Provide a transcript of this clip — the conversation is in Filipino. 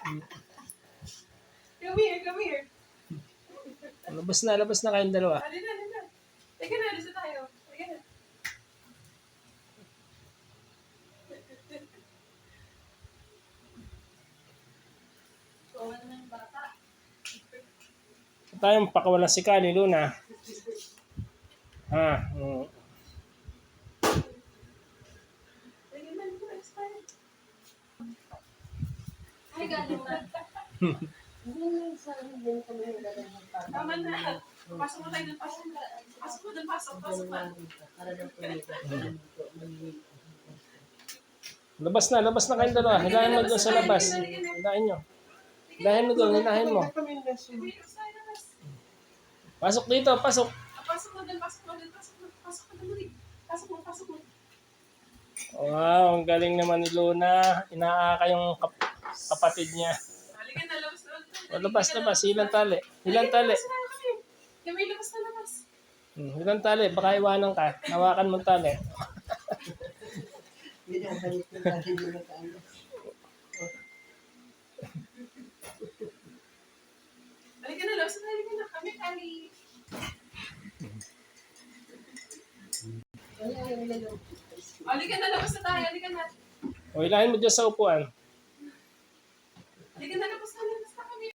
Come here. Labas na kayong dalawa. Halika na. Teka na, lisa tayo. Halika na. Oo, ano ng bata? Tayong pakawalan si Kali, Luna. Ha? Halika na, let's tayo. Ay, galing na. Tama na. Pasok mo tayo dun, pasok mo. Pasok mo dun, pasok mo. Labas na kayong dalawa. Hilahin mo doon sa labas. Hilahin nyo. Hilahin mo doon, hilahin mo. Pasok dito, pasok. Pasok mo dun, pasok mo. Pasok mo. Wow, ang galing naman ni Luna. Inaaka yung kapatid niya. Halika na, labas na. Labas. Ilang tali? Kami, labas na. Ilang tali? Baka iwanan ka. Hawakan mo tali. Halika na, labas na. Kami, Kali. Halika na, labas na tayo. Halika na. O, hilahin mo dyan sa upuan. Halika na, labas na.